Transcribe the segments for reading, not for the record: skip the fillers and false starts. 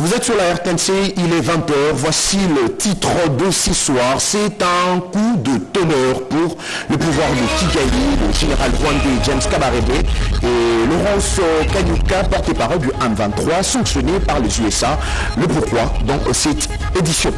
Vous êtes sur la RTNC, il est 20h, voici le titre de ce soir. C'est un coup de tonnerre pour le pouvoir de Kigali, le général rwandais James Kabarebe et Laurence Kanyuka, porte-parole du M23, sanctionné par les USA. Le pourquoi dans cette édition.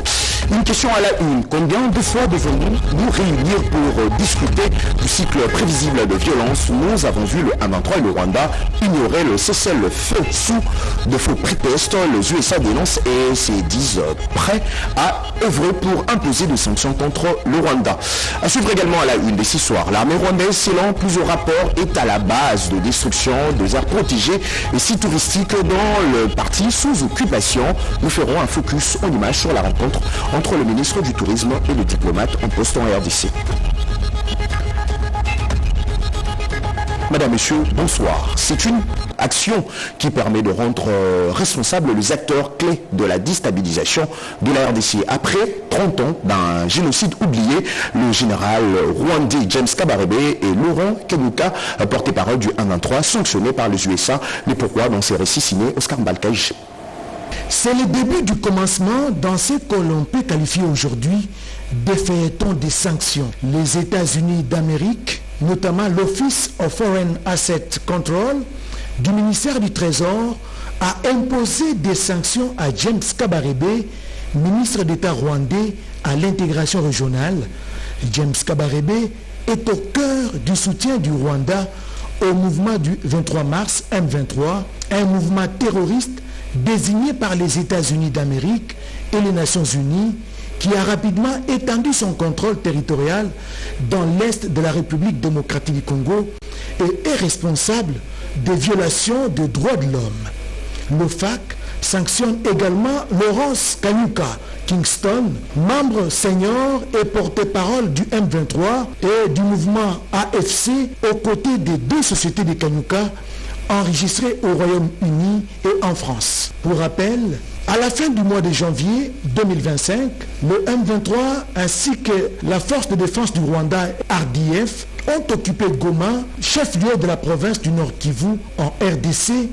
Une question à la une. Combien de fois devons-nous nous réunir pour discuter du cycle prévisible de violence? Nous avons vu le M23 et le Rwanda ignorer le cessez-le-feu sous de faux prétextes. Les USA dénoncent et se disent prêts à œuvrer pour imposer des sanctions contre le Rwanda. À suivre également à la une de ce soir. L'armée rwandaise, selon plusieurs rapports, est à la base de destruction des aires protégées et sites touristiques dans le parti sous occupation. Nous ferons un focus en image sur la rencontre entre le ministre du Tourisme et le diplomate en poste en RDC. Madame, Monsieur, bonsoir. C'est une action qui permet de rendre responsables les acteurs clés de la déstabilisation de la RDC. Après 30 ans d'un génocide oublié, le général rwandais James Kabarebe et Laurent Kanyuka, porte-parole du M23, sanctionnés par les USA. Mais pourquoi dans ces récits signés Oscar Mbalkaï? C'est le début du commencement dans ce que l'on peut qualifier aujourd'hui de feuilleton des sanctions. Les États-Unis d'Amérique, notamment l'Office of Foreign Asset Control du ministère du Trésor, a imposé des sanctions à James Kabarebe, ministre d'État rwandais à l'intégration régionale. James Kabarebe est au cœur du soutien du Rwanda au mouvement du 23 mars M23, un mouvement terroriste désigné par les États-Unis d'Amérique et les Nations Unies, qui a rapidement étendu son contrôle territorial dans l'est de la République démocratique du Congo et est responsable des violations des droits de l'homme. L'OFAC sanctionne également Laurence Kanyuka Kingston, membre senior et porte-parole du M23 et du mouvement AFC, aux côtés des deux sociétés de Kanyuka enregistrées au Royaume-Uni et en France. Pour rappel, à la fin du mois de janvier 2025, le M23 ainsi que la force de défense du Rwanda, RDF, ont occupé Goma, chef-lieu de la province du Nord Kivu, en RDC,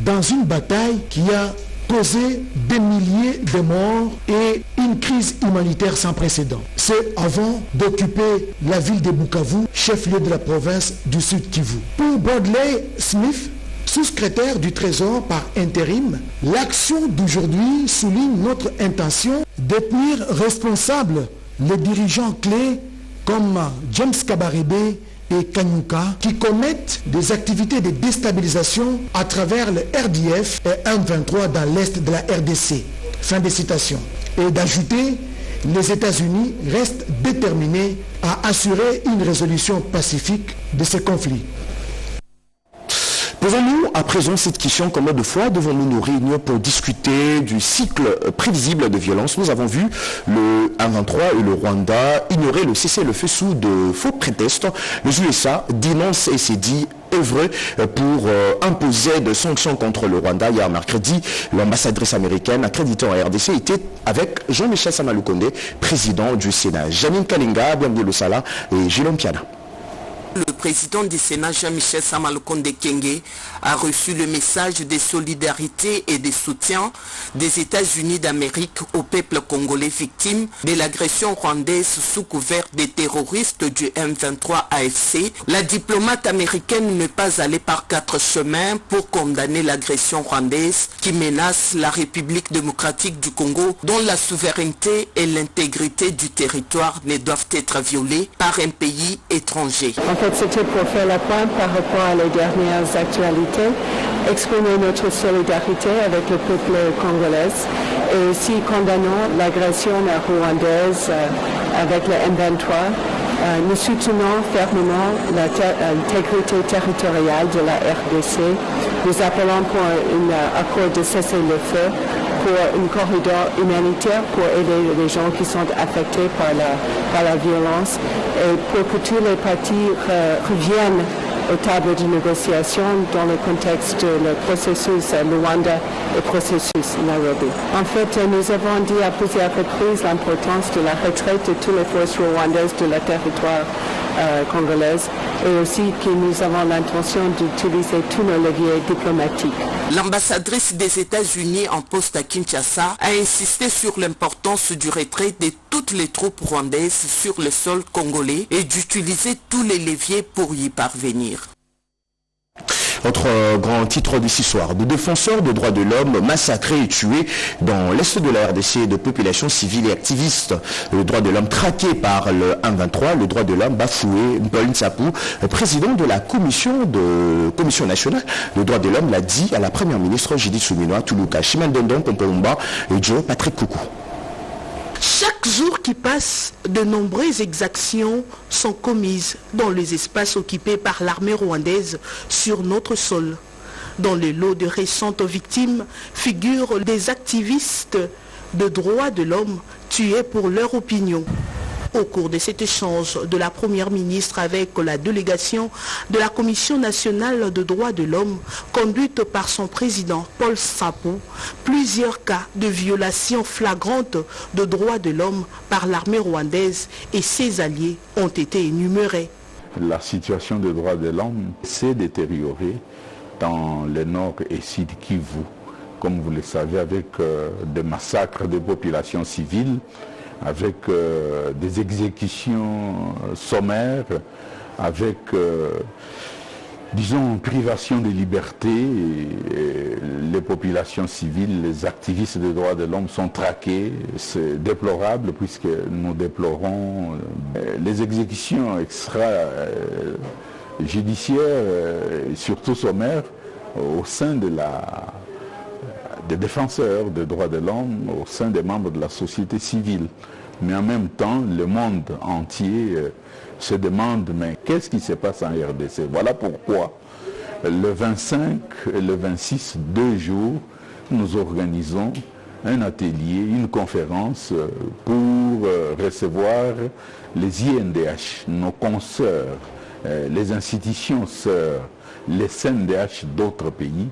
dans une bataille qui a causé des milliers de morts et une crise humanitaire sans précédent. C'est avant d'occuper la ville de Bukavu, chef-lieu de la province du Sud Kivu. Pour Bradley Smith, sous-secrétaire du Trésor par intérim, l'action d'aujourd'hui souligne notre intention de tenir responsables les dirigeants clés comme James Kabarebe et Kanyuka qui commettent des activités de déstabilisation à travers le RDF et M23 dans l'est de la RDC. Fin de citation. Et d'ajouter, les États-Unis restent déterminés à assurer une résolution pacifique de ce conflit. Posons-nous à présent cette question: combien de fois devons-nous nous réunir pour discuter du cycle prévisible de violence? Nous avons vu le M23 et le Rwanda ignorer le cessez-le-feu sous de faux prétextes. Les USA dénoncent et s'est dit œuvrer pour imposer des sanctions contre le Rwanda. Hier mercredi, l'ambassadrice américaine accréditée en RDC était avec Jean-Michel Samalukonde, président du Sénat. Janine Kalinga, bienvenue au Sala, et Gilom Piana. Le président du Sénat, Jean-Michel Samalukonde Kenge, a reçu le message de solidarité et de soutien des États-Unis d'Amérique au peuple congolais victime de l'agression rwandaise sous couvert des terroristes du M23 AFC. La diplomate américaine n'est pas allée par quatre chemins pour condamner l'agression rwandaise qui menace la République démocratique du Congo, dont la souveraineté et l'intégrité du territoire ne doivent être violées par un pays étranger. En fait, c'était pour faire la pointe par rapport à les dernières actualités, exprimer notre solidarité avec le peuple congolais et aussi condamnons l'agression rwandaise avec le M23. Nous soutenons fermement l'intégrité territoriale de la RDC. Nous appelons pour un accord de cessez-le-feu, pour un corridor humanitaire pour aider les gens qui sont affectés par la violence et pour que tous les partis reviennent aux tables de négociation dans le contexte du processus Luanda et processus Nairobi. En fait, nous avons dit à plusieurs reprises l'importance de la retraite de toutes les forces rwandaises de la territoire congolaise et aussi que nous avons l'intention d'utiliser tous nos leviers diplomatiques. L'ambassadrice des États-Unis en poste à Kinshasa a insisté sur l'importance du retrait de toutes les troupes rwandaises sur le sol congolais et d'utiliser tous les leviers pour y parvenir. Autre grand titre de ce soir, de défenseurs des droits de l'homme massacrés et tués dans l'est de la RDC, de populations civiles et activistes. Le droit de l'homme traqué par le 1-23, le droit de l'homme bafoué. Paul Nsapou, président de la commission nationale des droits de l'homme, l'a dit à la première ministre Judith Suminwa Tuluka, Chimel Dondon, Pompomba et Joe Patrick Koukou. Chaque jour qui passe, de nombreuses exactions sont commises dans les espaces occupés par l'armée rwandaise sur notre sol. Dans le lot de récentes victimes figurent des activistes de droits de l'homme tués pour leur opinion. Au cours de cet échange de la première ministre avec la délégation de la Commission nationale de droits de l'homme, conduite par son président Paul Nsapou, plusieurs cas de violations flagrantes de droits de l'homme par l'armée rwandaise et ses alliés ont été énumérés. La situation des droits de l'homme s'est détériorée dans le nord et sud Kivu, comme vous le savez, avec des massacres de populations civiles, avec des exécutions sommaires, avec, disons, privation de liberté. Les populations civiles, les activistes des droits de l'homme sont traqués. C'est déplorable puisque nous déplorons les exécutions extrajudiciaires, surtout sommaires, au sein des défenseurs des droits de l'homme, au sein des membres de la société civile. Mais en même temps, le monde entier se demande, mais qu'est-ce qui se passe en RDC? Voilà pourquoi le 25 et le 26, 2 jours, nous organisons un atelier, une conférence pour recevoir les INDH, nos consoeurs, les institutions sœurs, les CNDH d'autres pays,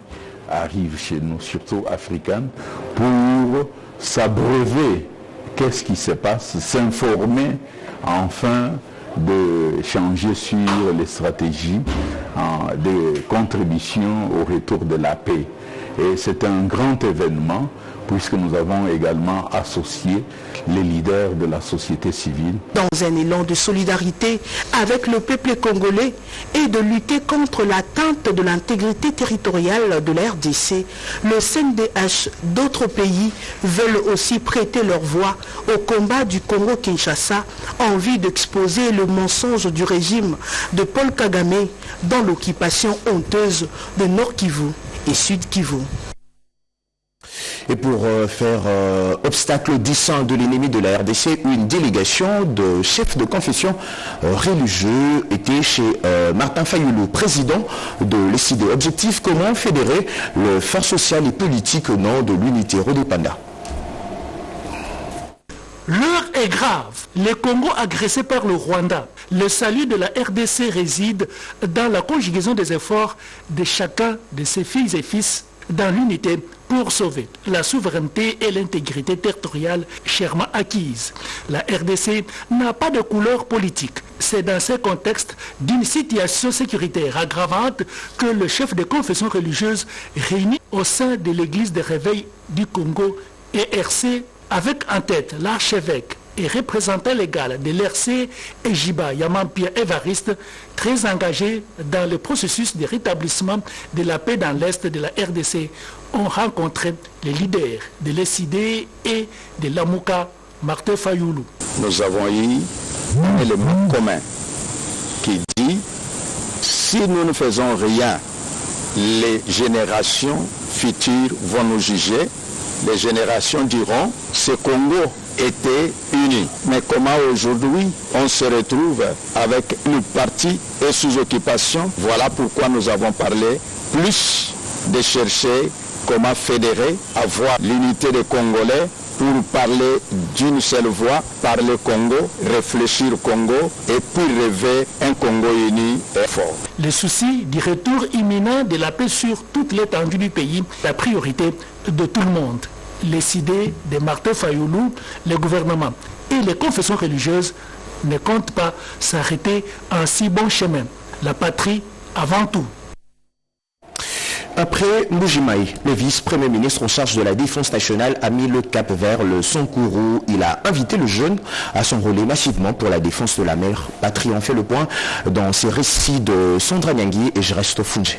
arrivent chez nous, surtout africaines, pour s'abreuver qu'est-ce qui se passe, s'informer, enfin de changer sur les stratégies de contribution au retour de la paix. Et c'est un grand événement puisque nous avons également associé les leaders de la société civile. Dans un élan de solidarité avec le peuple congolais et de lutter contre l'atteinte de l'intégrité territoriale de la RDC, le CNDH d'autres pays veulent aussi prêter leur voix au combat du Congo-Kinshasa en vue d'exposer le mensonge du régime de Paul Kagame dans l'occupation honteuse de Nord Kivu et Sud Kivu. Et pour faire obstacle au dessein de l'ennemi de la RDC, une délégation de chefs de confession religieux était chez Martin Fayoulou, président de l'ECD. Objectif, comment fédérer le force sociale et politique au nom de l'unité Rodépanda. L'heure est grave. Le Congo agressé par le Rwanda. Le salut de la RDC réside dans la conjugaison des efforts de chacun de ses filles et fils dans l'unité pour sauver la souveraineté et l'intégrité territoriale chèrement acquises. La RDC n'a pas de couleur politique. C'est dans ce contexte d'une situation sécuritaire aggravante que le chef de confession religieuse réuni au sein de l'église de réveil du Congo ERC avec en tête l'archevêque et représentant légal de l'ERC Ejiba Yamampia Évariste, très engagé dans le processus de rétablissement de la paix dans l'Est de la RDC, ont rencontré les leaders de l'ECD et de l'Amouka, Martin Fayoulou. Nous avons eu un élément commun qui dit, si nous ne faisons rien, les générations futures vont nous juger. Les générations diront, ce Congo était uni. Mais comment aujourd'hui on se retrouve avec une partie et sous occupation? Voilà pourquoi nous avons parlé plus de chercher comment fédérer, avoir l'unité des Congolais pour parler d'une seule voix, parler Congo, réfléchir Congo et puis rêver un Congo uni et fort. Le souci du retour imminent de la paix sur toute l'étendue du pays, la priorité de tout le monde. Les idées de Martin Fayoulou, le gouvernement et les confessions religieuses ne compte pas s'arrêter en si bon chemin. La patrie avant tout. Après Mbujimaï, le vice-premier ministre en charge de la défense nationale a mis le cap vers le Sankuru. Il a invité le jeune à s'enrôler massivement pour la défense de la mer patrie. On fait le point dans ces récits de Sandra Nyangui et Jeresto Funge.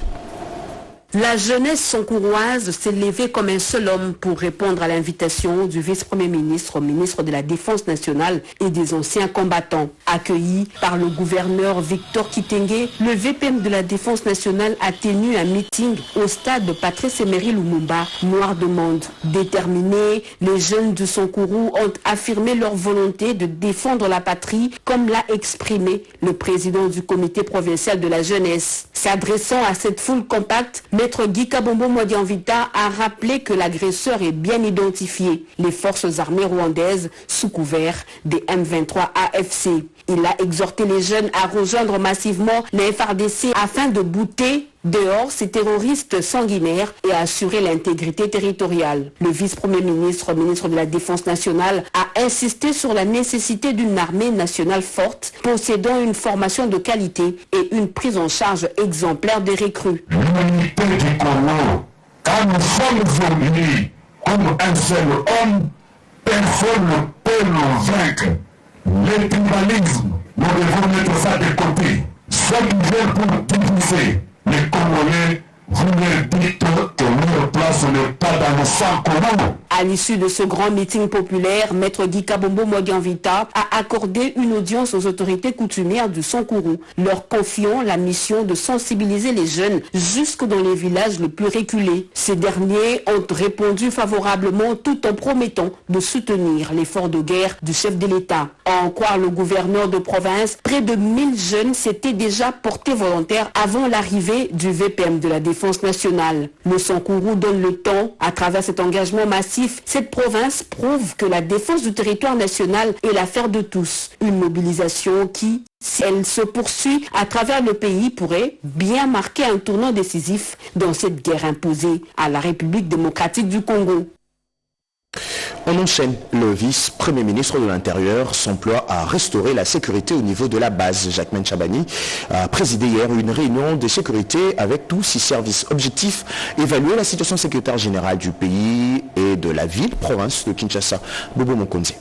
La jeunesse sankouroise s'est levée comme un seul homme pour répondre à l'invitation du vice-premier ministre au ministre de la Défense nationale et des anciens combattants. Accueilli par le gouverneur Victor Kitenge, le VPM de la Défense nationale a tenu un meeting au stade de Patrice Emery Lumumba, Noir de Monde. Déterminés, les jeunes du Sankourou ont affirmé leur volonté de défendre la patrie, comme l'a exprimé le président du comité provincial de la jeunesse. S'adressant à cette foule compacte, Maître Guy Kabombo Modianvita a rappelé que l'agresseur est bien identifié, les forces armées rwandaises sous couvert des M23 AFC. Il a exhorté les jeunes à rejoindre massivement les FARDC afin de bouter dehors ces terroristes sanguinaires et assurer l'intégrité territoriale. Le vice-premier ministre, ministre de la Défense nationale, a insisté sur la nécessité d'une armée nationale forte, possédant une formation de qualité et une prise en charge exemplaire des recrues. L'unité du Congo, quand nous sommes unis comme un seul homme, personne ne peut nous vaincre. Le tribalisme, nous devons mettre ça de côté. Ceux qui veulent pour diviser les Congolais, vous leur dites que leur place n'est pas dans le sang commun. À l'issue de ce grand meeting populaire, Maître Guy Kabombo Modianvita a accordé une audience aux autorités coutumières du Sankourou, leur confiant la mission de sensibiliser les jeunes jusque dans les villages les plus reculés. Ces derniers ont répondu favorablement tout en promettant de soutenir l'effort de guerre du chef de l'État. À en croire le gouverneur de province, près de 1000 jeunes s'étaient déjà portés volontaires avant l'arrivée du VPM de la Défense nationale. Le Sankourou donne le temps, à travers cet engagement massif. Cette province prouve que la défense du territoire national est l'affaire de tous. Une mobilisation qui, si elle se poursuit à travers le pays, pourrait bien marquer un tournant décisif dans cette guerre imposée à la République démocratique du Congo. On enchaîne. Le vice-premier ministre de l'Intérieur s'emploie à restaurer la sécurité au niveau de la base. Jacquemain Chabani a présidé hier une réunion de sécurité avec tous ses services. Objectif, évaluer la situation sécuritaire générale du pays et de la ville-province de Kinshasa. Bobo Mokonzi.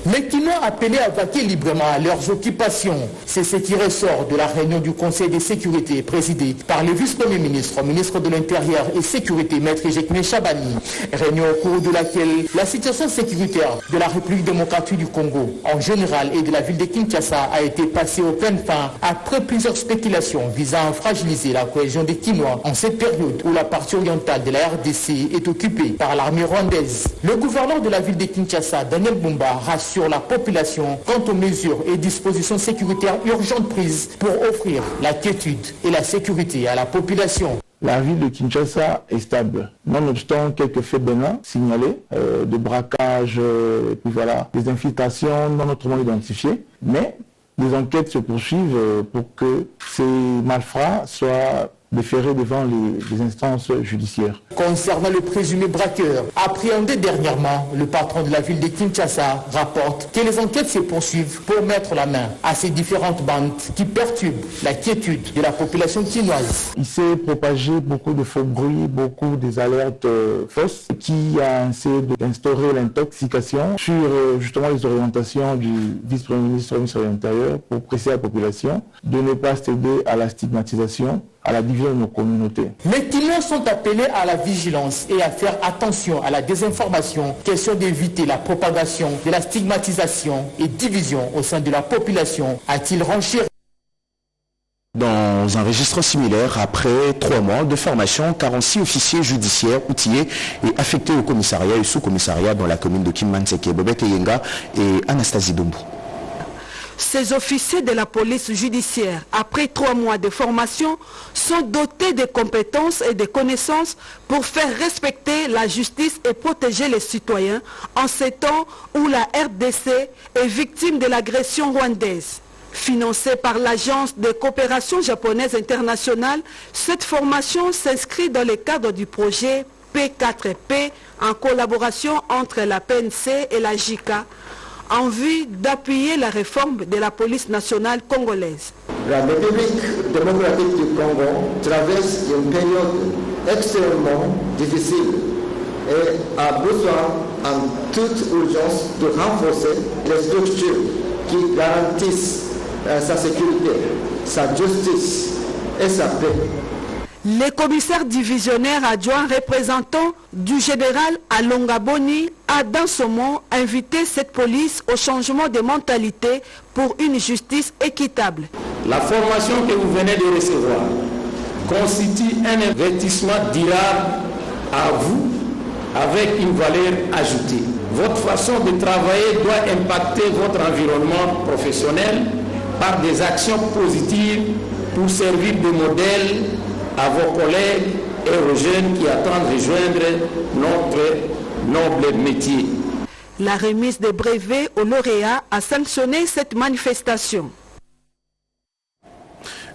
Les Kinois appelés à vaquer librement à leurs occupations. C'est ce qui ressort de la réunion du Conseil de sécurité présidée par le vice-premier ministre, ministre de l'Intérieur et Sécurité, Maître Jacquemain Chabani. Réunion au cours de laquelle la situation sécuritaire de la République démocratique du Congo en général et de la ville de Kinshasa a été passée au plein fin après plusieurs spéculations visant à fragiliser la cohésion des Kinois en cette période où la partie orientale de la RDC est occupée par l'armée rwandaise. Le gouverneur de la ville de Kinshasa, Daniel Bumba, rassure la population quant aux mesures et dispositions sécuritaires urgentes prises pour offrir la quiétude et la sécurité à la population. La ville de Kinshasa est stable, nonobstant quelques faits bénins signalés, de braquage, et puis voilà, des infiltrations non autrement identifiées, mais les enquêtes se poursuivent pour que ces malfrats soient déférés devant les instances judiciaires. Concernant le présumé braqueur, appréhendé dernièrement, le patron de la ville de Kinshasa rapporte que les enquêtes se poursuivent pour mettre la main à ces différentes bandes qui perturbent la quiétude de la population kinoise. Il s'est propagé beaucoup de faux bruits, beaucoup des alertes fausses qui a essayé d'instaurer l'intoxication sur justement les orientations du vice-premier ministre de l'Intérieur pour presser la population de ne pas céder à la stigmatisation, à la division de nos communautés. Les Kinois sont appelés à la vigilance et à faire attention à la désinformation, question d'éviter la propagation de la stigmatisation et division au sein de la population, a-t-il renchéri. Dans un registre similaire, après 3 mois de formation, 46 officiers judiciaires outillés et affectés au commissariat et sous-commissariat dans la commune de Kimmanseke, Bobette Yenga et Anastasie Dombo. Ces officiers de la police judiciaire, après 3 mois de formation, sont dotés de compétences et de connaissances pour faire respecter la justice et protéger les citoyens en ces temps où la RDC est victime de l'agression rwandaise. Financée par l'Agence de coopération japonaise internationale, cette formation s'inscrit dans le cadre du projet P4P en collaboration entre la PNC et la JICA. en vue d'appuyer la réforme de la police nationale congolaise. La République démocratique du Congo traverse une période extrêmement difficile et a besoin en toute urgence de renforcer les structures qui garantissent sa sécurité, sa justice et sa paix. Les commissaires divisionnaires adjoints représentants du général Alonga Boni a dans ce mot invité cette police au changement de mentalité pour une justice équitable. La formation que vous venez de recevoir constitue un investissement durable à vous avec une valeur ajoutée. Votre façon de travailler doit impacter votre environnement professionnel par des actions positives pour servir de modèle à vos collègues et aux jeunes qui attendent rejoindre notre noble métier. La remise des brevets aux lauréats a sanctionné cette manifestation.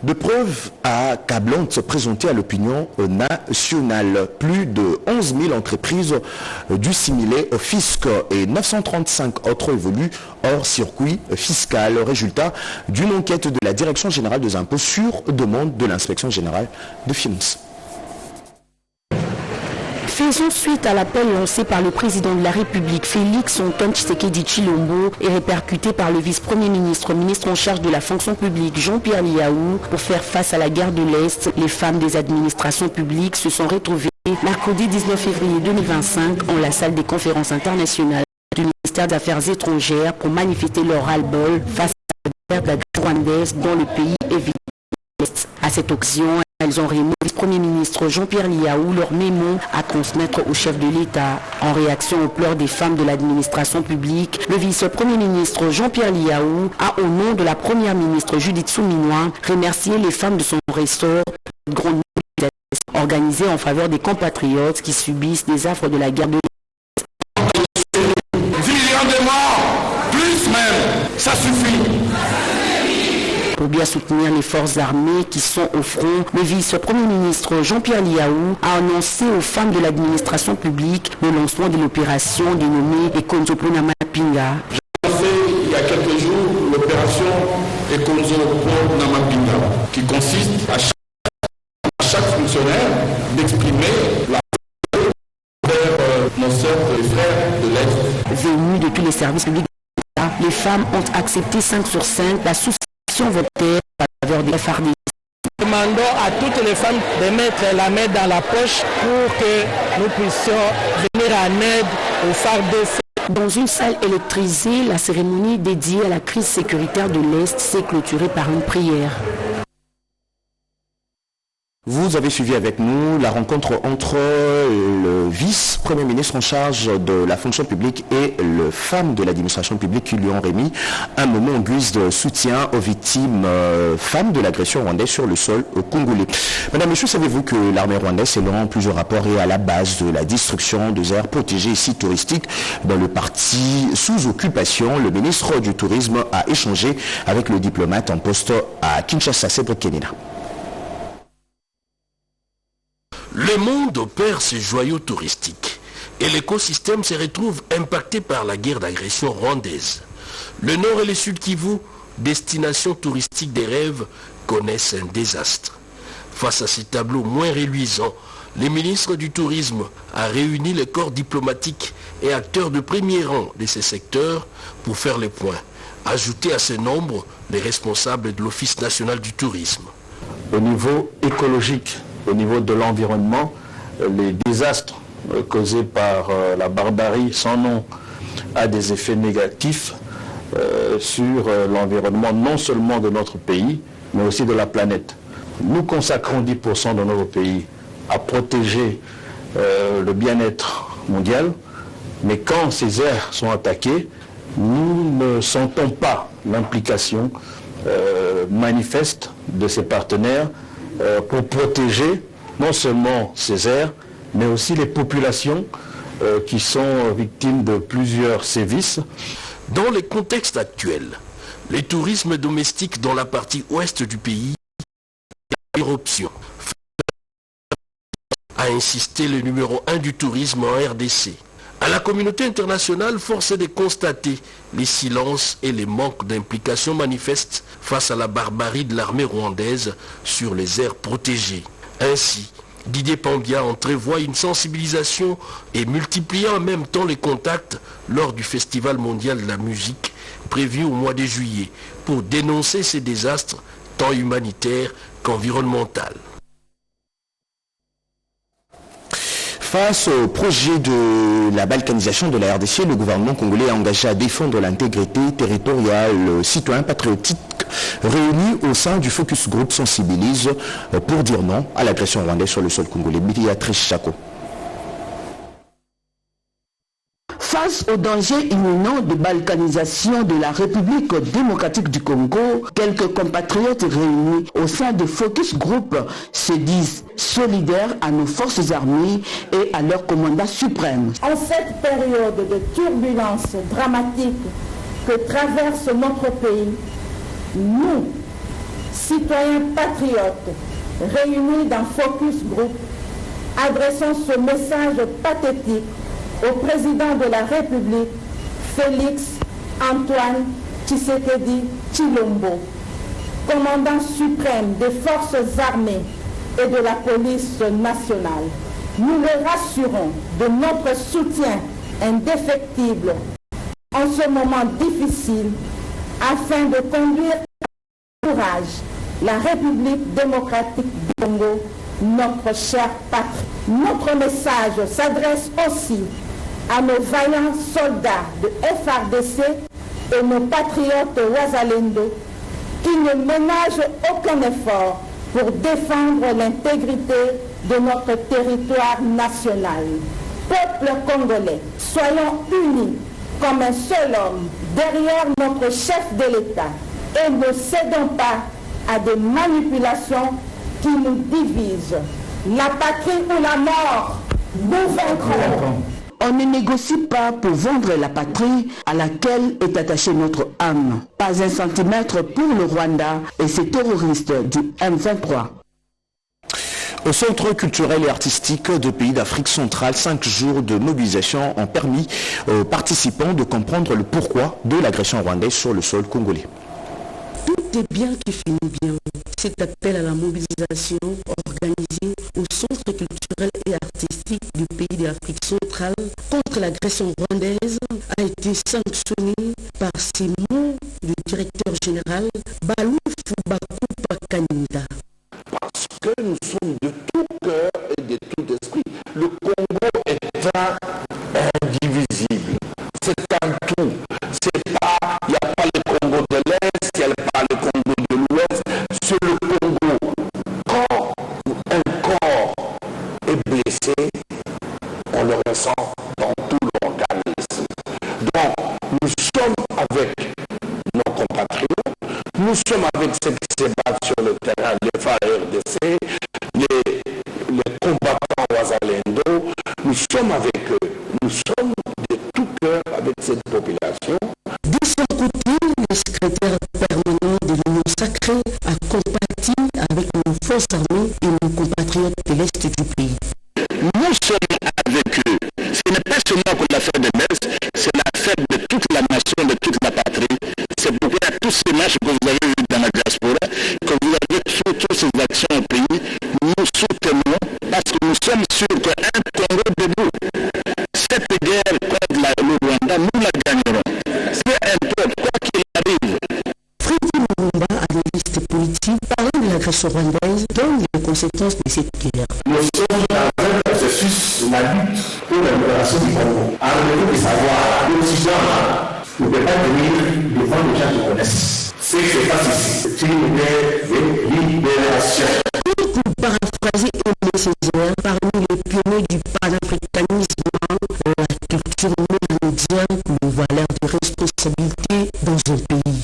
De preuves accablantes présentées à l'opinion nationale. Plus de 11 000 entreprises du similé au fisc et 935 autres évoluent hors circuit fiscal. Résultat d'une enquête de la Direction générale des impôts sur demande de l'Inspection générale des finances. Faisons suite à l'appel lancé par le président de la République, Félix Antoine Tshisekedi Tshilombo, et répercuté par le vice-premier ministre, ministre en charge de la fonction publique, Jean-Pierre Liaou. Pour faire face à la guerre de l'Est, les femmes des administrations publiques se sont retrouvées mercredi 19 février 2025 en la salle des conférences internationales du ministère des Affaires étrangères pour manifester leur ras-le-bol face à la guerre de la guerre rwandaise dans le pays et l'Est. À cette occasion, elles ont remis au vice-premier ministre Jean-Pierre Liaou leur mémo à transmettre au chef de l'État. En réaction aux pleurs des femmes de l'administration publique, le vice-premier ministre Jean-Pierre Liaou a, au nom de la première ministre Judith Souminois, remercié les femmes de son ressort de grande mobilisation organisée en faveur des compatriotes qui subissent des affres de la guerre de l'Est. Millions de morts, plus même, ça suffit. Pour bien soutenir les forces armées qui sont au front, le vice-premier ministre Jean-Pierre Liaou a annoncé aux femmes de l'administration publique le lancement de l'opération dénommée Ekonzopona Mapinga. J'ai lancé il y a quelques jours l'opération Ekonzopona Mapinga qui consiste à chaque fonctionnaire d'exprimer la vers nos sœurs et frères de l'Est. Venues de tous les services publics de l'État, les femmes ont accepté 5 sur 5 la souscription volontaire à faveur des FARDC. Demandons à toutes les femmes de mettre la main dans la poche pour que nous puissions venir en aide aux FARDC. Dans une salle électrisée, la cérémonie dédiée à la crise sécuritaire de l'Est s'est clôturée par une prière. Vous avez suivi avec nous la rencontre entre le vice-premier ministre en charge de la fonction publique et le femmes de l'administration publique qui lui ont remis un moment en guise de soutien aux victimes femmes de l'agression rwandaise sur le sol congolais. Madame, monsieur, savez-vous que l'armée rwandaise, selon plusieurs rapports, est à la base de la destruction des aires protégées et sites touristiques dans le parti sous occupation? Le ministre du Tourisme a échangé avec le diplomate en poste à Kinshasa, Cédric Kenina. Le monde opère ses joyaux touristiques et l'écosystème se retrouve impacté par la guerre d'agression rwandaise. Le nord et le sud Kivu, destination touristique des rêves, connaissent un désastre. Face à ces tableaux moins reluisants, le ministre du Tourisme a réuni les corps diplomatiques et acteurs de premier rang de ces secteurs pour faire le point. Ajoutez à ce nombre les responsables de l'Office national du tourisme. Au niveau écologique, au niveau de l'environnement, les désastres causés par la barbarie sans nom a des effets négatifs sur l'environnement non seulement de notre pays, mais aussi de la planète. Nous consacrons 10% de notre pays à protéger le bien-être mondial, mais quand ces aires sont attaquées, nous ne sentons pas l'implication manifeste de ces partenaires pour protéger non seulement ces aires, mais aussi les populations qui sont victimes de plusieurs sévices. Dans le contexte actuel, le tourisme domestique dans la partie ouest du pays est éruption. A insisté le numéro 1 du tourisme en RDC. À la communauté internationale, force est de constater les silences et les manques d'implication manifestes face à la barbarie de l'armée rwandaise sur les aires protégées. Ainsi, Didier Pambia entrevoit une sensibilisation et multipliant en même temps les contacts lors du Festival mondial de la musique prévu au mois de juillet pour dénoncer ces désastres tant humanitaires qu'environnementaux. Face au projet de la balkanisation de la RDC, le gouvernement congolais est engagé à défendre l'intégrité territoriale. Citoyens patriotiques réunis au sein du Focus Group sensibilisent pour dire non à l'agression rwandaise sur le sol congolais. Béatrice Chako. Face au danger imminent de balkanisation de la République démocratique du Congo, quelques compatriotes réunis au sein de Focus Group se disent solidaires à nos forces armées et à leur commandant suprême. En cette période de turbulences dramatiques que traverse notre pays, nous, citoyens patriotes, réunis dans Focus Group, adressons ce message pathétique au président de la République, Félix Antoine Tshisekedi Tshilombo, commandant suprême des forces armées et de la police nationale. Nous le rassurons de notre soutien indéfectible en ce moment difficile afin de conduire avec courage la République démocratique du Congo, notre chère patrie. Notre message s'adresse aussi à nos vaillants soldats de FARDC et nos patriotes Wazalendo qui ne ménagent aucun effort pour défendre l'intégrité de notre territoire national. Peuple congolais, soyons unis comme un seul homme derrière notre chef de l'État et ne cédons pas à des manipulations qui nous divisent. La patrie ou la mort, nous vaincrons. On ne négocie pas pour vendre la patrie à laquelle est attachée notre âme. Pas un centimètre pour le Rwanda et ses terroristes du M23. Au Centre culturel et artistique de pays d'Afrique centrale, 5 jours de mobilisation ont permis aux participants de comprendre le pourquoi de l'agression rwandaise sur le sol congolais. Tout est bien qui finit bien. Cet appel à la mobilisation organisé au Centre culturel et artistique du pays d'Afrique centrale contre l'agression rwandaise a été sanctionné par ces mots du directeur général Balou Fubakupa Kanida. Parce que nous sommes de tout cœur et de tout esprit. Le Congo est indivisible. C'est un tout. Il n'y a pas le Congo de l'Est, il n'y a pas le Congo de l'Ouest. C'est le Congo. Quand un corps est blessé, on le ressent dans tout l'organisme. Donc, nous sommes avec nos compatriotes, nous sommes avec ceux qui se battent sur le terrain, les FARDC, les combattants Wazalendo, nous sommes avec eux. Nous sommes de tout cœur avec cette population. De son côté, le secrétaire permanent de l'Union sacrée a compati avec nos forces armées et nos compatriotes de l'Est du pays. Nous sommes avec eux. Ce n'est pas seulement pour l'affaire de l'Est, c'est l'affaire de toute la nation, de toute la patrie. C'est pourquoi tous ces marches que vous avez vues dans la diaspora, que vous avez sur toutes ces actions au pays, nous soutenons parce que nous sommes sûrs qu'un Congo debout, cette guerre contre le Rwanda, nous la gagnerons. C'est un peuple, quoi qu'il arrive. Freddy Murumba, analyste politique, parle de l'agression rwandaise, dont les conséquences de cette guerre. Nous sommes dans un processus de la lutte pour la libération du Congo. Alors, il faut savoir, l'Occident ne peut pas venir devant les gens qui connaissent. Ce qui se passe ici, c'est une guerre de libération. Pour paraphraser Aimé Césaire, parmi les pionniers du panafricanisme, la culture mondiale comme valeur de responsabilité dans un pays.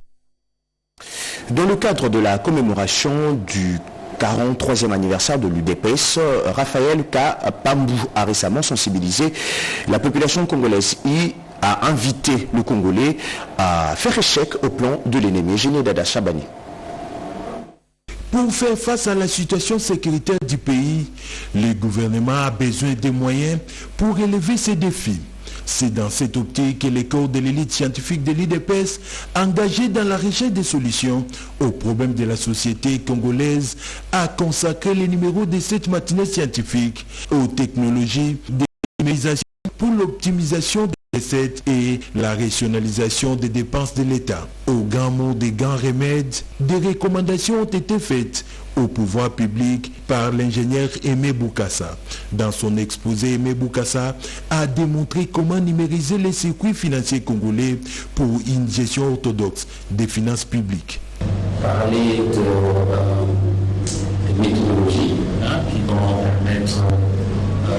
Dans le cadre de la commémoration du 43e anniversaire de l'UDPS, Raphaël K. Pambou a récemment sensibilisé la population congolaise et a invité le Congolais à faire échec au plan de l'ennemi. Géné Dada Chabani. Pour faire face à la situation sécuritaire du pays, le gouvernement a besoin de moyens pour relever ces défis. C'est dans cette optique que les corps de l'élite scientifique de l'IDPS, engagés dans la recherche des solutions aux problèmes de la société congolaise, a consacré les numéros de cette matinée scientifique aux technologies de numérisation pour l'optimisation des recettes et la rationalisation des dépenses de l'État. Au grand mot des grands remèdes, des recommandations ont été faites au pouvoir public par l'ingénieur Aimé Boukassa. Dans son exposé, Aimé Boukassa a démontré comment numériser les circuits financiers congolais pour une gestion orthodoxe des finances publiques. Parler de méthodologies qui vont permettre au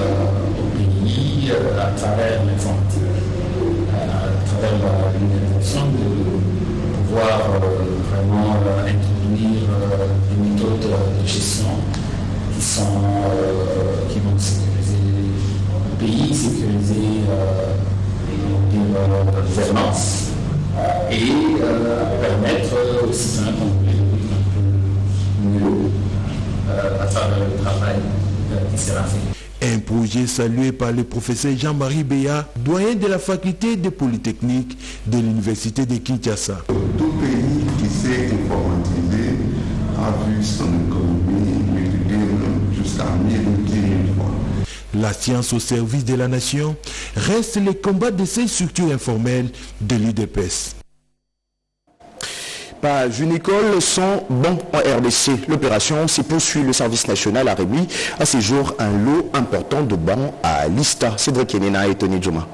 pays, à travers l'informatique, à travers la numérisation, de pouvoir vraiment introduire des méthodes de gestion qui vont sécuriser le pays, sécuriser la gouvernance et permettre aux citoyens congolais mieux à travers le travail qui sera fait. Un projet salué par le professeur Jean-Marie Béa, doyen de la faculté de Polytechnique de l'Université de Kinshasa. Tout pays qui s'est informatisé a vu son économie multiplier jusqu'à 1000 fois. La science au service de la nation reste le combat de ces structures informelles de l'UDPS. Pas une école sans banc en RDC. L'opération s'y poursuit. Le service national a remis à ce jour un lot important de bancs à l'ISTA. Cédric Kenena et Tony Djoma.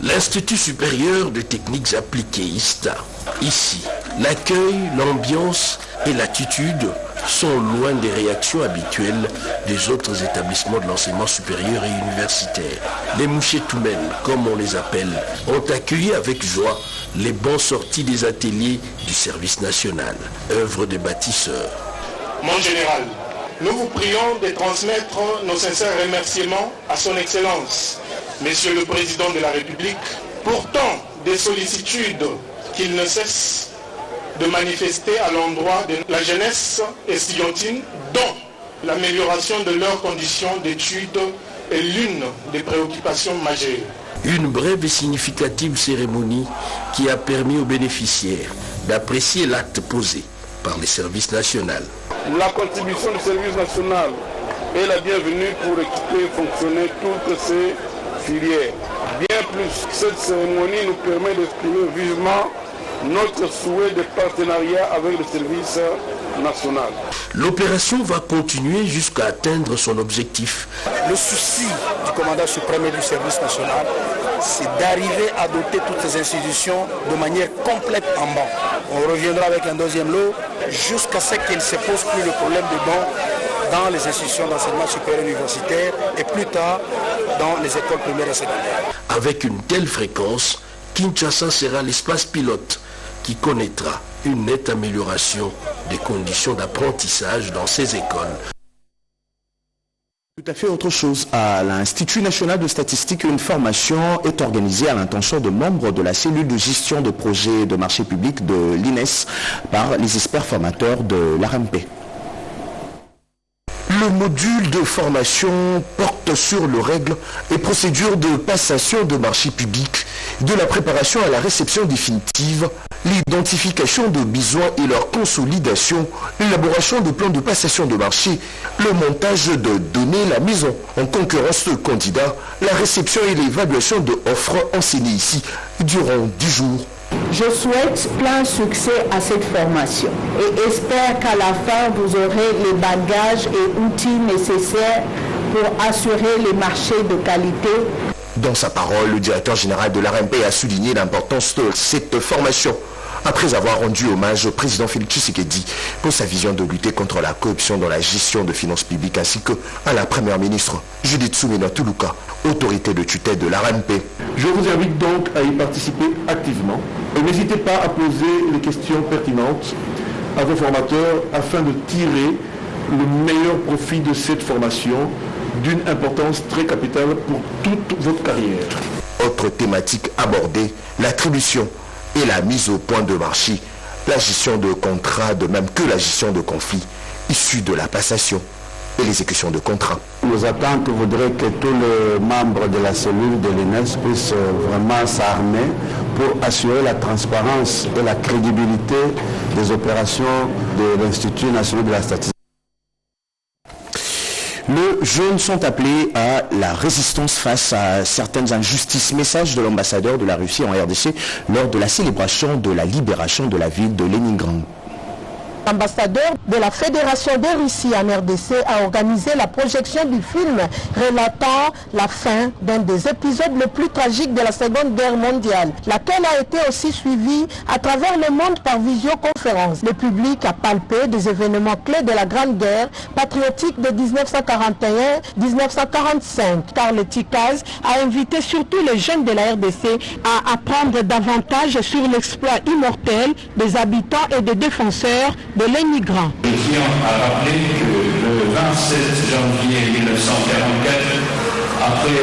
L'Institut supérieur de techniques appliquées ISTA. Ici, l'accueil, l'ambiance et l'attitude sont loin des réactions habituelles des autres établissements de l'enseignement supérieur et universitaire. Les Mouchetoumènes, comme on les appelle, ont accueilli avec joie les bons sortis des ateliers du service national, œuvre des bâtisseurs. Mon général, nous vous prions de transmettre nos sincères remerciements à son Excellence, Monsieur le Président de la République, pour tant de sollicitudes qu'il ne cesse de manifester à l'endroit de la jeunesse estudiantine, dont l'amélioration de leurs conditions d'études est l'une des préoccupations majeures. Une brève et significative cérémonie qui a permis aux bénéficiaires d'apprécier l'acte posé par les services nationaux. La contribution du service national est la bienvenue pour équiper et fonctionner toutes ces filières. Bien plus, cette cérémonie nous permet d'exprimer vivement notre souhait de partenariat avec le service national. L'opération va continuer jusqu'à atteindre son objectif. Le souci du commandant suprême et du service national, c'est d'arriver à doter toutes ces institutions de manière complète en banc. On reviendra avec un deuxième lot jusqu'à ce qu'il ne se pose plus le problème de banc dans les institutions d'enseignement supérieur universitaire et plus tard dans les écoles primaires et secondaires. Avec une telle fréquence, Kinshasa sera l'espace pilote qui connaîtra une nette amélioration des conditions d'apprentissage dans ces écoles. Tout à fait autre chose. À l'Institut national de statistique, une formation est organisée à l'intention de membres de la cellule de gestion de projets de marché public de l'INES par les experts formateurs de l'ARMP. Le module de formation porte sur les règles et procédures de passation de marché public, de la préparation à la réception définitive, l'identification de besoins et leur consolidation, l'élaboration de plans de passation de marché, le montage de données, la mise en concurrence de candidats, la réception et l'évaluation de offres enseignées ici durant 10 jours. Je souhaite plein succès à cette formation et espère qu'à la fin, vous aurez les bagages et outils nécessaires pour assurer les marchés de qualité. Dans sa parole, le directeur général de l'ARMP a souligné l'importance de cette formation après avoir rendu hommage au président Félix Tshisekedi pour sa vision de lutter contre la corruption dans la gestion de finances publiques ainsi qu'à la première ministre Judith Soumena Toulouka, autorité de tutelle de l'ARMP. Je vous invite donc à y participer activement et n'hésitez pas à poser les questions pertinentes à vos formateurs afin de tirer le meilleur profit de cette formation d'une importance très capitale pour toute votre carrière. Autre thématique abordée, l'attribution et la mise au point de marché, la gestion de contrats de même que la gestion de conflits issus de la passation et l'exécution de contrats. Nos attentes voudraient que tous les membres de la cellule de l'INES puissent vraiment s'armer pour assurer la transparence et la crédibilité des opérations de l'Institut national de la statistique. Les jeunes sont appelés à la résistance face à certaines injustices. Message de l'ambassadeur de la Russie en RDC lors de la célébration de la libération de la ville de Leningrad. L'ambassadeur de la Fédération de Russie en RDC a organisé la projection du film relatant la fin d'un des épisodes les plus tragiques de la Seconde Guerre mondiale, laquelle a été aussi suivie à travers le monde par visioconférence. Le public a palpé des événements clés de la Grande Guerre patriotique de 1941-1945, car le TICAZ a invité surtout les jeunes de la RDC à apprendre davantage sur l'exploit immortel des habitants et des défenseurs de Leningrad. Nous tiens à rappeler que le 27 janvier 1944, après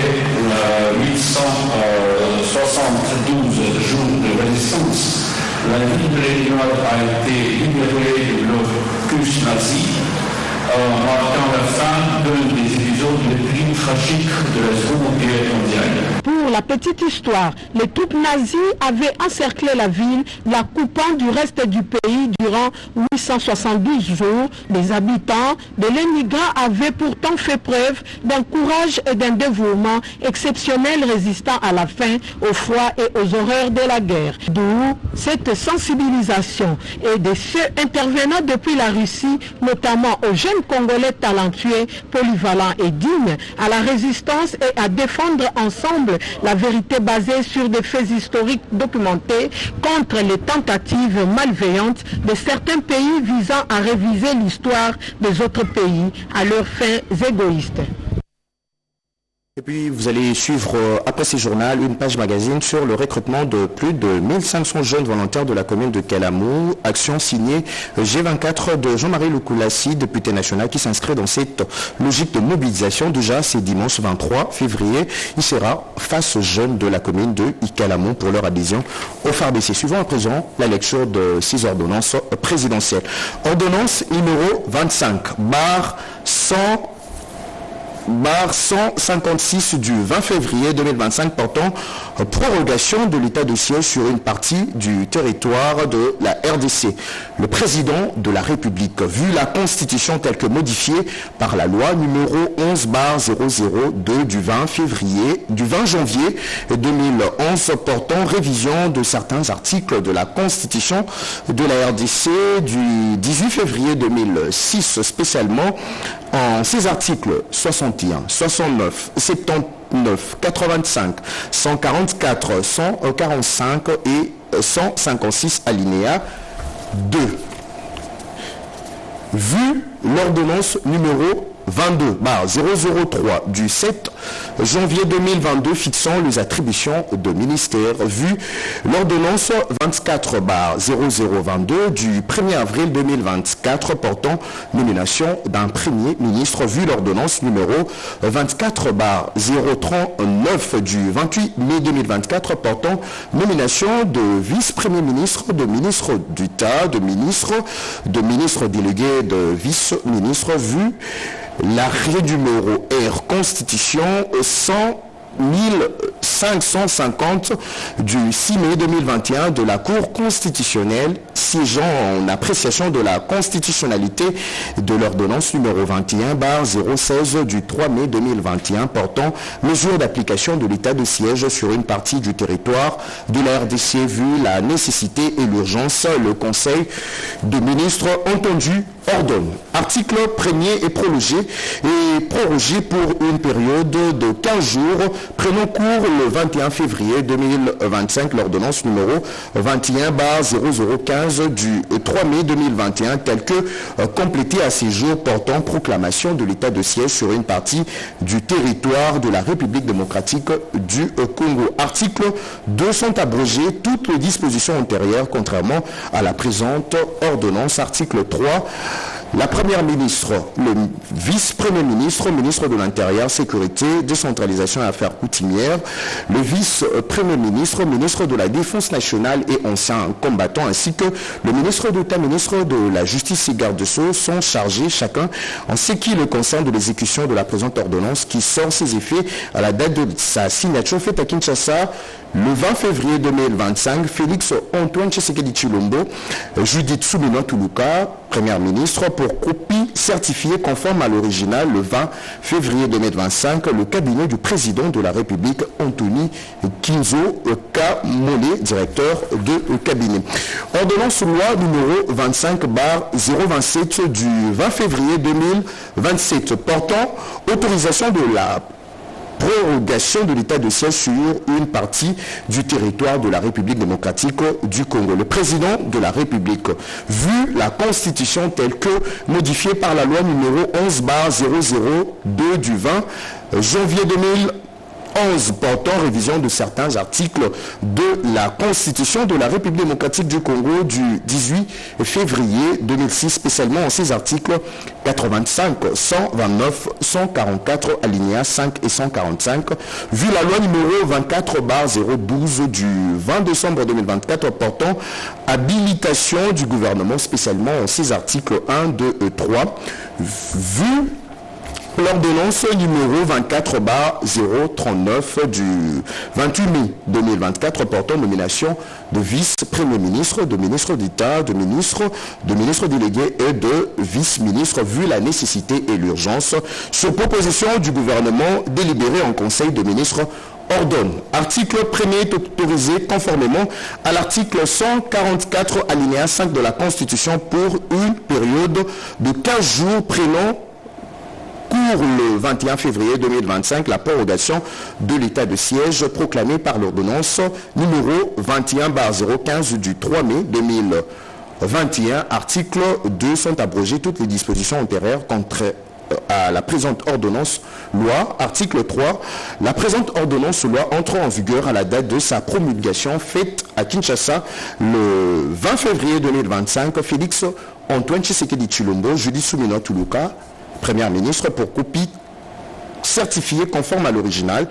872 jours de résistance, la ville de Leningrad a été libérée de l'opus nazi, marquant la fin d'un des épisodes les plus tragiques de la Seconde Guerre mondiale. Pour la petite histoire, les troupes nazies avaient encerclé la ville, la coupant du reste du pays durant 872 jours. Les habitants de Leningrad avaient pourtant fait preuve d'un courage et d'un dévouement exceptionnel résistant à la faim, au froid et aux horreurs de la guerre. D'où cette sensibilisation et de ceux intervenant depuis la Russie, notamment aux jeunes Congolais talentueux, polyvalents et dignes, à la résistance et à défendre ensemble la vérité basée sur des faits historiques documentés contre les tentatives malveillantes de certains pays visant à réviser l'histoire des autres pays à leurs fins égoïstes. Et puis vous allez suivre après ce journal une page magazine sur le recrutement de plus de 1500 jeunes volontaires de la commune de Kalamou, action signée G24 de Jean-Marie Lukulassi, député national, qui s'inscrit dans cette logique de mobilisation. Déjà c'est dimanche 23 février, il sera face aux jeunes de la commune de Kalamou pour leur adhésion au FARDC. Suivant à présent la lecture de 6 ordonnances présidentielles. Ordonnance numéro 25 156 du 20 février 2025 portant prorogation de l'état de siège sur une partie du territoire de la RDC. Le président de la République, vu la Constitution telle que modifiée par la loi numéro 11/002 du 20 janvier 2011 portant révision de certains articles de la Constitution de la RDC du 18 février 2006 spécialement en ces articles 61, 69, 79, 85, 144, 145 et 156 alinéa 2. Vu l'ordonnance numéro 22/003 du 7 janvier 2022 fixant les attributions de ministères, vu l'ordonnance 24/0022 du 1er avril 2024 portant nomination d'un premier ministre, vu l'ordonnance numéro 24/039 du 28 mai 2024 portant nomination de vice-premier ministre, de ministre d'État, de ministre délégué, de vice-ministre, vu l'arrêt numéro R Constitution 1550 du 6 mai 2021 de la Cour constitutionnelle siégeant en appréciation de la constitutionnalité de l'ordonnance numéro 21/016 du 3 mai 2021 portant mesure d'application de l'état de siège sur une partie du territoire de la RDC, vu la nécessité et l'urgence. Le Conseil des ministres entendu ordonne. Article 1er est prorogé pour une période de 15 jours, prenant cours le 21 février 2025, l'ordonnance numéro 21/0015 du 3 mai 2021, telle que complétée à ces jours portant proclamation de l'état de siège sur une partie du territoire de la République démocratique du Congo. Article 2 sont abrogées toutes les dispositions antérieures, contrairement à la présente ordonnance. Article 3. La première ministre, le vice-premier ministre, ministre de l'Intérieur, Sécurité, Décentralisation et Affaires coutumières, le vice-premier ministre, ministre de la Défense nationale et ancien combattant, ainsi que le ministre d'État, ministre de la Justice et garde-sceaux sont chargés chacun en ce qui le concerne de l'exécution de la présente ordonnance qui sort ses effets à la date de sa signature faite à Kinshasa le 20 février 2025. Félix Antoine Tshisekedi Tshilombo, Judith Suminwa Tuluka, première ministre, pour copie certifiée conforme à l'original le 20 février 2025, le cabinet du président de la République, Anthony Kinzo Kamole, directeur de cabinet. Ordonnance loi numéro 25/027 du 20 février 2027 portant autorisation de la prorogation de l'état de siège sur une partie du territoire de la République démocratique du Congo. Le président de la République, vu la Constitution telle que modifiée par la loi numéro 11/002 du 20 janvier 2011 portant révision de certains articles de la Constitution de la République démocratique du Congo du 18 février 2006, spécialement en ces articles 85, 129, 144, alinéas 5 et 145, vu la loi numéro 24/012 du 20 décembre 2024 portant habilitation du gouvernement, spécialement en ces articles 1, 2 et 3, vu l'ordonnance numéro 24/039 du 28 mai 2024 portant nomination de vice-premier ministre, de ministre d'État, de ministre délégué et de vice-ministre, vu la nécessité et l'urgence, sur proposition du gouvernement délibéré en conseil de ministres, ordonne. Article 1er est autorisé conformément à l'article 144 alinéa 5 de la Constitution pour une période de 15 jours prenant cours le 21 février 2025 la prorogation de l'état de siège proclamé par l'ordonnance numéro 21/015 du 3 mai 2021. Article 2 sont abrogées toutes les dispositions antérieures contre à la présente ordonnance loi. Article 3, la présente ordonnance loi entre en vigueur à la date de sa promulgation faite à Kinshasa le 20 février 2025. Félix Antoine Tshisekedi Tshilombo, Judith Suminwa Tuluka, première ministre, pour copie certifiée conforme à l'original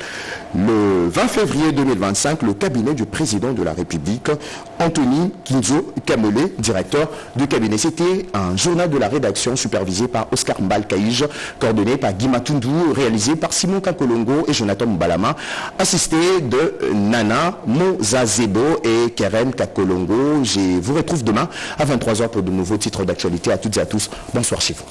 le 20 février 2025, le cabinet du président de la République, Anthony Kinzo Kamole, directeur du cabinet. C'était un journal de la rédaction supervisé par Oscar Mbalkaïj, coordonné par Guy Matundu, réalisé par Simon Kakolongo et Jonathan Mbalama, assisté de Nana Mozazebo et Keren Kakolongo. Je vous retrouve demain à 23h pour de nouveaux titres d'actualité. À toutes et à tous, bonsoir chez vous.